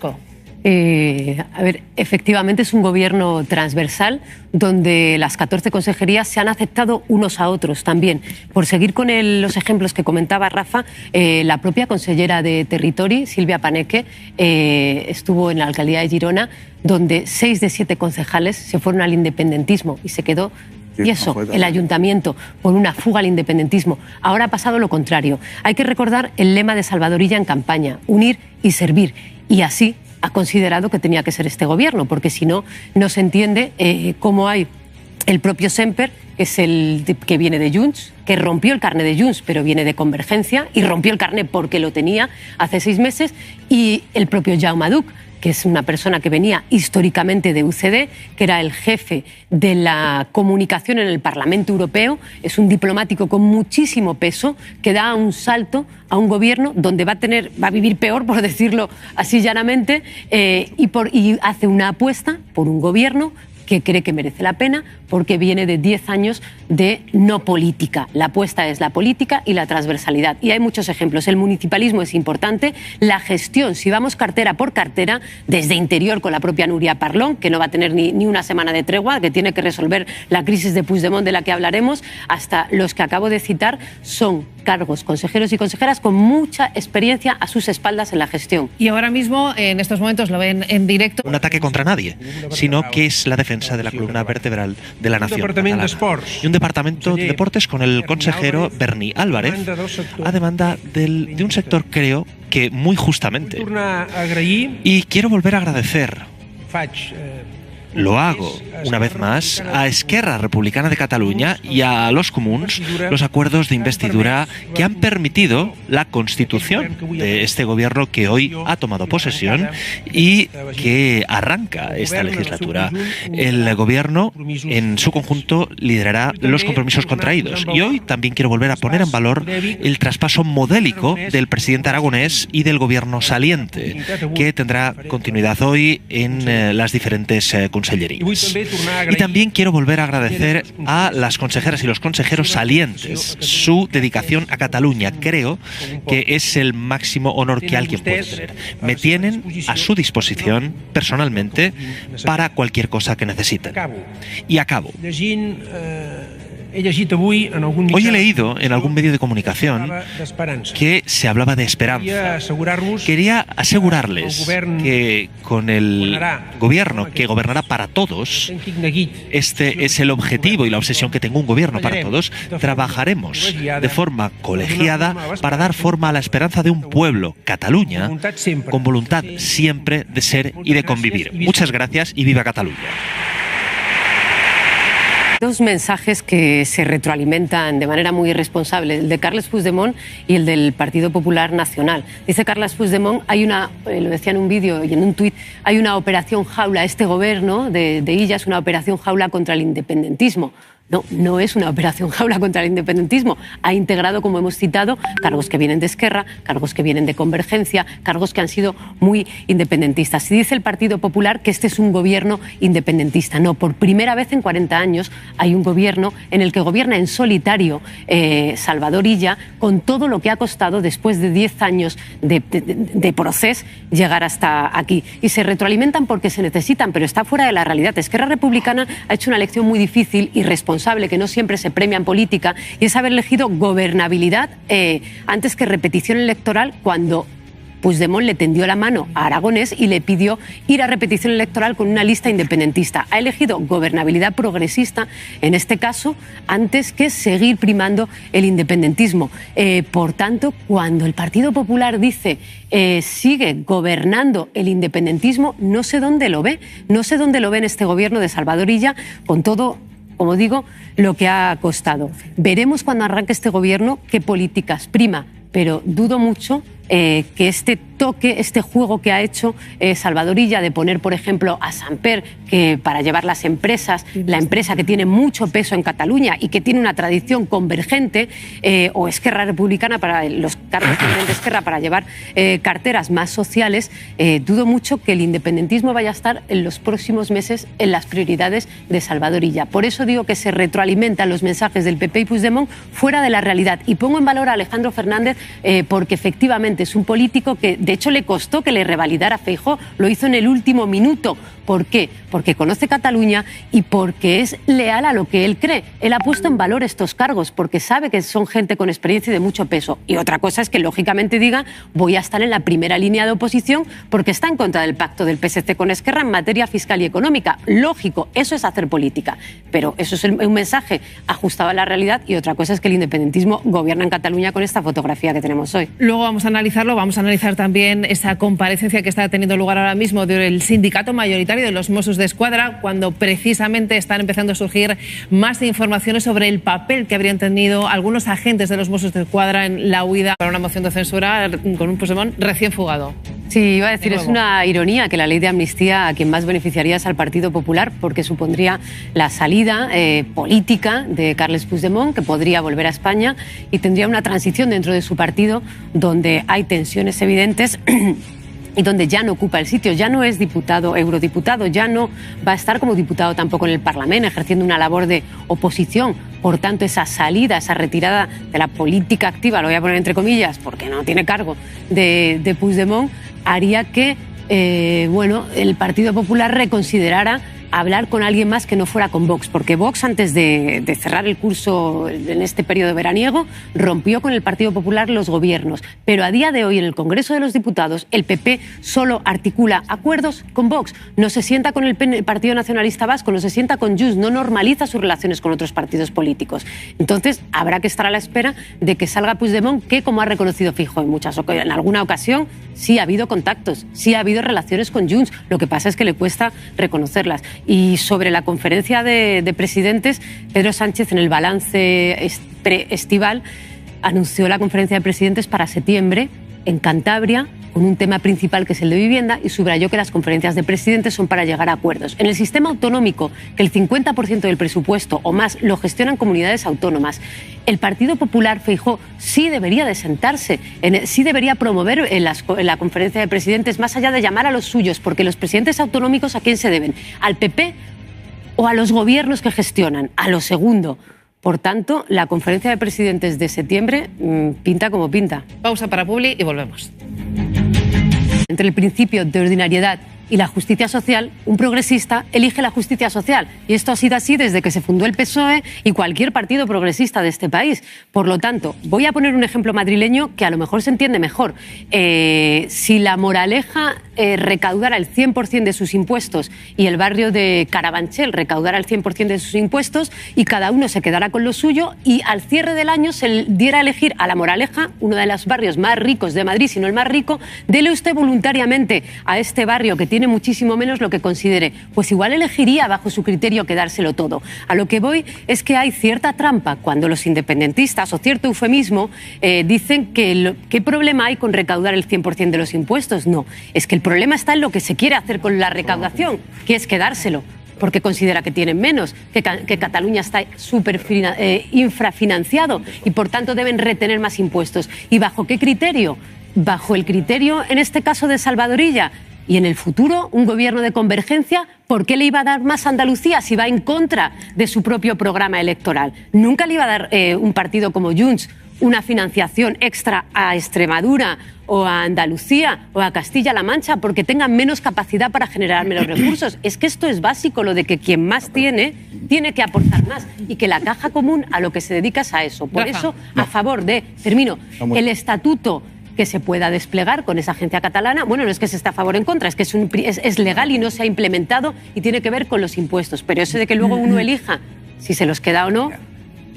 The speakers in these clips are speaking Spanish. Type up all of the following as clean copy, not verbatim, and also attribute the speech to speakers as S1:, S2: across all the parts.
S1: A ver, efectivamente es un gobierno transversal donde las 14 consejerías se han aceptado unos a otros también. Por seguir con los ejemplos que comentaba Rafa, la propia consellera de Territori, Silvia Paneque, estuvo en la alcaldía de Girona, donde 6 de 7 concejales se fueron al independentismo y se quedó. Y eso, el ayuntamiento, por una fuga al independentismo. Ahora ha pasado lo contrario. Hay que recordar el lema de Salvador Illa en campaña: unir y servir. Y así ha considerado que tenía que ser este gobierno, porque si no, no se entiende cómo hay el propio Semper, que es el que viene de Junts, que rompió el carné de Junts, pero viene de Convergencia, y rompió el carné porque lo tenía hace 6 meses, y el propio Jaume Duch, que es una persona que venía históricamente de UCD, que era el jefe de la comunicación en el Parlamento Europeo, es un diplomático con muchísimo peso, que da un salto a un gobierno donde va a vivir peor, por decirlo así llanamente, y hace una apuesta por un gobierno que cree que merece la pena porque viene de 10 años de no política. La apuesta es la política y la transversalidad. Y hay muchos ejemplos. El municipalismo es importante. La gestión, si vamos cartera por cartera, desde Interior con la propia Núria Parlon, que no va a tener ni una semana de tregua, que tiene que resolver la crisis de Puigdemont de la que hablaremos, hasta los que acabo de citar, son cargos, consejeros y consejeras con mucha experiencia a sus espaldas en la gestión.
S2: Y ahora mismo, en estos momentos, lo ven en directo.
S3: Un ataque contra nadie, sino que es la defensa de la columna vertebral de la nación catalana. Y un departamento de deportes con el consejero Berni Álvarez a demanda de un sector, creo, que muy justamente. Y quiero volver a agradecer. Lo hago, una vez más, a Esquerra Republicana de Cataluña y a los comuns los acuerdos de investidura que han permitido la constitución de este gobierno que hoy ha tomado posesión y que arranca esta legislatura. El gobierno, en su conjunto, liderará los compromisos contraídos. Y hoy también quiero volver a poner en valor el traspaso modélico del presidente aragonés y del gobierno saliente, que tendrá continuidad hoy en las diferentes consellerías. Y también quiero volver a agradecer a las consejeras y los consejeros salientes su dedicación a Cataluña. Creo que es el máximo honor que alguien puede tener. Me tienen a su disposición personalmente para cualquier cosa que necesiten. Y acabo. Hoy he leído en algún medio de comunicación que se hablaba de esperanza. Quería asegurarles que con el gobierno que gobernará para todos, este es el objetivo y la obsesión que tengo, un gobierno para todos, trabajaremos de forma colegiada para dar forma a la esperanza de un pueblo, Cataluña, con voluntad siempre de ser y de convivir. Muchas gracias y viva Cataluña.
S1: Dos mensajes que se retroalimentan de manera muy irresponsable, el de Carles Puigdemont y el del Partido Popular Nacional. Dice Carles Puigdemont, lo decía en un vídeo y en un tuit, hay una operación jaula, este gobierno de Illa es una operación jaula contra el independentismo. No, no es una operación jaula contra el independentismo. Ha integrado, como hemos citado, cargos que vienen de Esquerra, cargos que vienen de Convergencia, cargos que han sido muy independentistas. Y dice el Partido Popular que este es un gobierno independentista. No, por primera vez en 40 años hay un gobierno en el que gobierna en solitario Salvador Illa, con todo lo que ha costado después de 10 años de proceso llegar hasta aquí. Y se retroalimentan porque se necesitan, pero está fuera de la realidad. Esquerra Republicana ha hecho una elección muy difícil y responsable, que no siempre se premia en política, y es haber elegido gobernabilidad antes que repetición electoral, cuando Puigdemont le tendió la mano a Aragonés y le pidió ir a repetición electoral con una lista independentista. Ha elegido gobernabilidad progresista, en este caso, antes que seguir primando el independentismo. Por tanto, cuando el Partido Popular dice sigue gobernando el independentismo, no sé dónde lo ve. No sé dónde lo ve en este gobierno de Salvador Illa, con todo, como digo, lo que ha costado. Veremos cuando arranque este gobierno qué políticas prima, pero dudo mucho que este toque, este juego que ha hecho Salvador Illa de poner, por ejemplo, a Samper para llevar las empresas, la empresa que tiene mucho peso en Cataluña y que tiene una tradición convergente, o Esquerra Republicana, para los cargos que vienen de Esquerra, para llevar carteras más sociales, dudo mucho que el independentismo vaya a estar en los próximos meses en las prioridades de Salvador Illa. Por eso digo que se retroalimentan los mensajes del PP y Puigdemont fuera de la realidad. Y pongo en valor a Alejandro Fernández porque efectivamente es un político que De hecho, le costó que le revalidara Feijóo, lo hizo en el último minuto. ¿Por qué? Porque conoce Cataluña y porque es leal a lo que él cree. Él ha puesto en valor estos cargos porque sabe que son gente con experiencia y de mucho peso. Y otra cosa es que, lógicamente, diga voy a estar en la primera línea de oposición porque está en contra del pacto del PSC con Esquerra en materia fiscal y económica. Lógico, eso es hacer política. Pero eso es un mensaje ajustado a la realidad y otra cosa es que el independentismo gobierna en Cataluña con esta fotografía que tenemos hoy.
S2: Luego vamos a analizarlo, vamos a analizar también esa comparecencia que está teniendo lugar ahora mismo del sindicato mayoritario de los Mossos d'Esquadra, cuando precisamente están empezando a surgir más informaciones sobre el papel que habrían tenido algunos agentes de los Mossos d'Esquadra en la huida para una moción de censura con un Puigdemont recién fugado.
S1: Sí, iba a decir, es una ironía que la ley de amnistía a quien más beneficiaría es al Partido Popular, porque supondría la salida política de Carles Puigdemont, que podría volver a España y tendría una transición dentro de su partido donde hay tensiones evidentes y donde ya no ocupa el sitio, ya no es diputado, eurodiputado, ya no va a estar como diputado tampoco en el Parlamento, ejerciendo una labor de oposición. Por tanto, esa salida, esa retirada de la política activa, lo voy a poner entre comillas, porque no tiene cargo, de Puigdemont, haría que el Partido Popular reconsiderara hablar con alguien más que no fuera con Vox, porque Vox, antes de cerrar el curso en este periodo veraniego, rompió con el Partido Popular los gobiernos. Pero a día de hoy, en el Congreso de los Diputados, el PP solo articula acuerdos con Vox. No se sienta con el Partido Nacionalista Vasco, no se sienta con Junts, no normaliza sus relaciones con otros partidos políticos. Entonces, habrá que estar a la espera de que salga Puigdemont, que, como ha reconocido Feijóo en alguna ocasión, sí ha habido contactos, sí ha habido relaciones con Junts. Lo que pasa es que le cuesta reconocerlas. Y sobre la conferencia de presidentes, Pedro Sánchez, en el balance estival, anunció la conferencia de presidentes para septiembre en Cantabria, con un tema principal que es el de vivienda, y subrayó que las conferencias de presidentes son para llegar a acuerdos. En el sistema autonómico, que el 50% del presupuesto o más lo gestionan comunidades autónomas, el Partido Popular, Feijóo, sí debería de sentarse, sí debería promover en la conferencia de presidentes, más allá de llamar a los suyos, porque los presidentes autonómicos, ¿a quién se deben? ¿Al PP o a los gobiernos que gestionan? A lo segundo. Por tanto, la conferencia de presidentes de septiembre pinta como pinta.
S2: Pausa para Publi y volvemos.
S1: Entre el principio de ordinariedad y la justicia social, un progresista elige la justicia social. Y esto ha sido así desde que se fundó el PSOE y cualquier partido progresista de este país. Por lo tanto, voy a poner un ejemplo madrileño que a lo mejor se entiende mejor. Si La Moraleja recaudara el 100% de sus impuestos y el barrio de Carabanchel recaudara el 100% de sus impuestos y cada uno se quedara con lo suyo y al cierre del año se diera a elegir a La Moraleja, uno de los barrios más ricos de Madrid, si no el más rico, dele usted voluntariamente a este barrio que tiene muchísimo menos lo que considere, pues igual elegiría bajo su criterio quedárselo todo. A lo que voy es que hay cierta trampa cuando los independentistas, o cierto eufemismo, dicen que ¿qué problema hay con recaudar el 100% de los impuestos? No, es que el problema está en lo que se quiere hacer con la recaudación, que es quedárselo, porque considera que tienen menos, que Cataluña está infrafinanciado y por tanto deben retener más impuestos. ¿Y bajo qué criterio? Bajo el criterio, en este caso, de Salvador Illa. Y en el futuro, un gobierno de convergencia, ¿por qué le iba a dar más a Andalucía si va en contra de su propio programa electoral? Nunca le iba a dar un partido como Junts una financiación extra a Extremadura o a Andalucía o a Castilla-La Mancha porque tengan menos capacidad para generar menos recursos. Es que esto es básico, lo de que quien más tiene que aportar más y que la caja común a lo que se dedica es a eso. Por eso, a favor de, el estatuto que se pueda desplegar con esa agencia catalana. Bueno, no es que se esté a favor o en contra, es que es legal y no se ha implementado y tiene que ver con los impuestos. Pero eso de que luego uno elija si se los queda o no...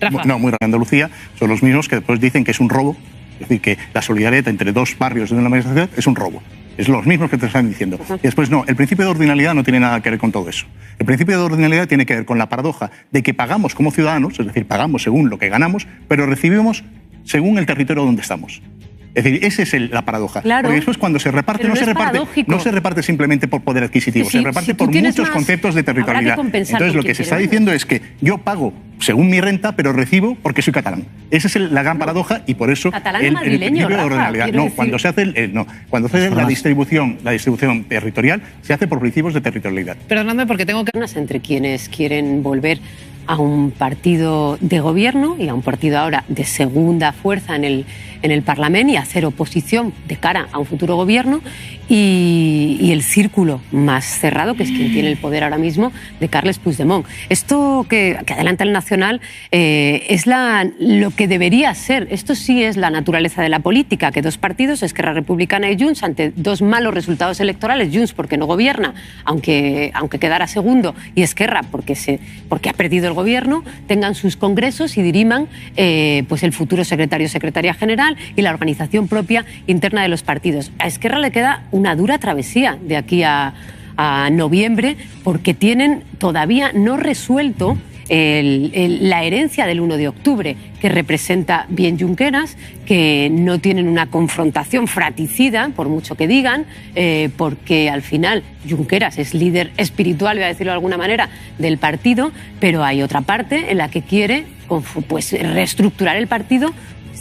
S2: Rafa.
S4: No, muy raro. En Andalucía son los mismos que después dicen que es un robo. Es decir, que la solidaridad entre dos barrios de una misma ciudad es un robo. Es los mismos que te están diciendo. Y después no, el principio de ordinalidad no tiene nada que ver con todo eso. El principio de ordinalidad tiene que ver con la paradoja de que pagamos como ciudadanos, es decir, pagamos según lo que ganamos, pero recibimos según el territorio donde estamos. Es decir, esa es la paradoja.
S1: Claro.
S4: Porque después cuando se reparte, no se reparte simplemente por poder adquisitivo, se reparte por muchos conceptos de territorialidad. Entonces lo que se está diciendo es que yo pago según mi renta, pero recibo porque soy catalán. Esa es la gran paradoja y por eso
S1: el principio de
S4: ordinalidad. No, cuando se hace, cuando se hace la distribución territorial, se hace por principios de territorialidad.
S2: Perdóname porque tengo que...
S1: Entre quienes quieren volver a un partido de gobierno y a un partido ahora de segunda fuerza en en el Parlamento y hacer oposición de cara a un futuro gobierno, y el círculo más cerrado, que es quien tiene el poder ahora mismo, de Carles Puigdemont. Esto que adelanta el Nacional es lo que debería ser. Esto sí es la naturaleza de la política, que dos partidos, Esquerra Republicana y Junts, ante dos malos resultados electorales, Junts porque no gobierna, aunque quedara segundo, y Esquerra porque ha perdido el gobierno, tengan sus congresos y diriman pues el futuro secretario o secretaria general y la organización propia interna de los partidos. A Esquerra le queda una dura travesía de aquí a noviembre, porque tienen todavía no resuelto la herencia del 1 de octubre, que representa bien Junqueras, que no tienen una confrontación fratricida, por mucho que digan, porque al final Junqueras es líder espiritual, voy a decirlo de alguna manera, del partido, pero hay otra parte en la que quiere pues, reestructurar el partido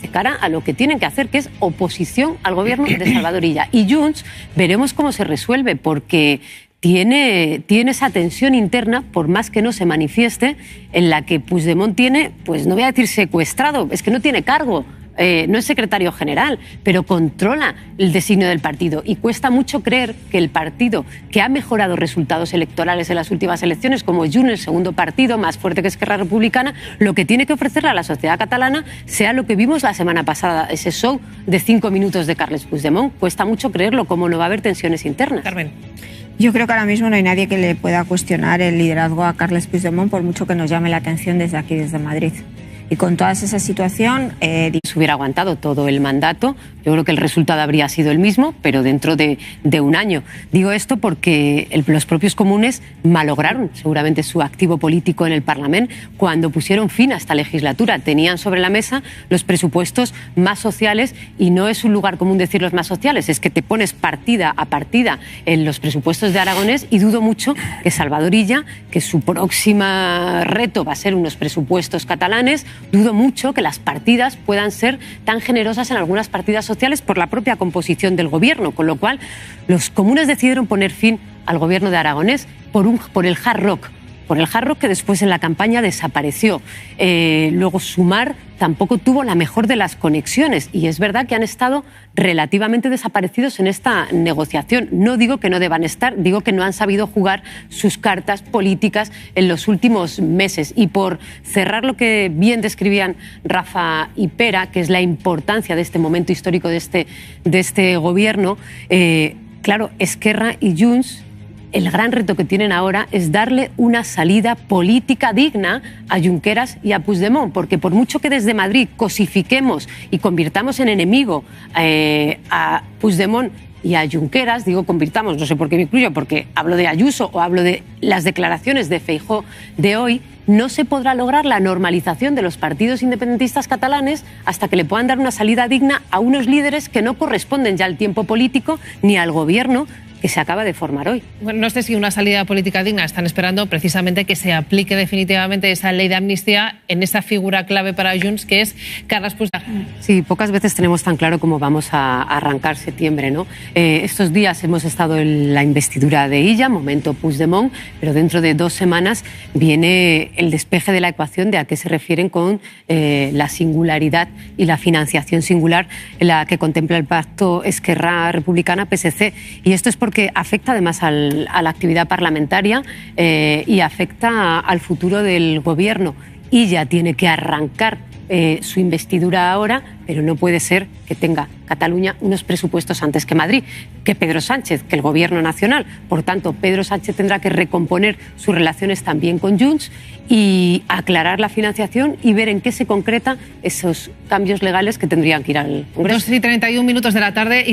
S1: de cara a lo que tienen que hacer, que es oposición al gobierno de Salvador Illa. Y Junts veremos cómo se resuelve, porque tiene esa tensión interna, por más que no se manifieste, en la que Puigdemont tiene, pues no voy a decir secuestrado, es que no tiene cargo, no es secretario general, pero controla el designio del partido, y cuesta mucho creer que el partido que ha mejorado resultados electorales en las últimas elecciones, como Junts, el segundo partido más fuerte que Esquerra Republicana, lo que tiene que ofrecerle a la sociedad catalana sea lo que vimos la semana pasada, ese show de 5 minutos de Carles Puigdemont. Cuesta mucho creerlo, como no va a haber tensiones internas.
S2: Carmen.
S5: Yo creo que ahora mismo no hay nadie que le pueda cuestionar el liderazgo a Carles Puigdemont, por mucho que nos llame la atención desde aquí, desde Madrid. Y con toda esa situación...
S1: Si hubiera aguantado todo el mandato, yo creo que el resultado habría sido el mismo, pero dentro de un año. Digo esto porque los propios comunes malograron seguramente su activo político en el Parlamento cuando pusieron fin a esta legislatura. Tenían sobre la mesa los presupuestos más sociales, y no es un lugar común decir los más sociales, es que te pones partida a partida en los presupuestos de Aragonés, y dudo mucho que Salvador Illa, que su próximo reto va a ser unos presupuestos catalanes, dudo mucho que las partidas puedan ser tan generosas en algunas partidas sociales por la propia composición del gobierno, con lo cual los comunes decidieron poner fin al gobierno de Aragonés por el hard rock, que después en la campaña desapareció. Luego Sumar tampoco tuvo la mejor de las conexiones, y es verdad que han estado relativamente desaparecidos en esta negociación. No digo que no deban estar, digo que no han sabido jugar sus cartas políticas en los últimos meses. Y por cerrar lo que bien describían Rafa y Pera, que es la importancia de este momento histórico de este gobierno, claro, Esquerra y Junts, el gran reto que tienen ahora es darle una salida política digna a Junqueras y a Puigdemont, porque por mucho que desde Madrid cosifiquemos y convirtamos en enemigo a Puigdemont y a Junqueras, digo convirtamos, no sé por qué me incluyo, porque hablo de Ayuso o hablo de las declaraciones de Feijóo de hoy, no se podrá lograr la normalización de los partidos independentistas catalanes hasta que le puedan dar una salida digna a unos líderes que no corresponden ya al tiempo político ni al gobierno que se acaba de formar hoy.
S2: Bueno, no sé si una salida política digna. Están esperando precisamente que se aplique definitivamente esa ley de amnistía en esa figura clave para Junts, que es Carles Puigdemont.
S1: Sí, pocas veces tenemos tan claro cómo vamos a arrancar septiembre, ¿no? Estos días hemos estado en la investidura de Illa, momento Puigdemont, pero dentro de 2 semanas viene el despeje de la ecuación de a qué se refieren con la singularidad y la financiación singular en la que contempla el pacto Esquerra Republicana-PSC. Y esto es porque afecta además a la actividad parlamentaria y afecta al futuro del gobierno. Illa tiene que arrancar su investidura ahora, pero no puede ser que tenga Cataluña unos presupuestos antes que Madrid, que Pedro Sánchez, que el gobierno nacional. Por tanto, Pedro Sánchez tendrá que recomponer sus relaciones también con Junts y aclarar la financiación y ver en qué se concretan esos cambios legales que tendrían que ir al Congreso.
S2: 2:31 de la tarde.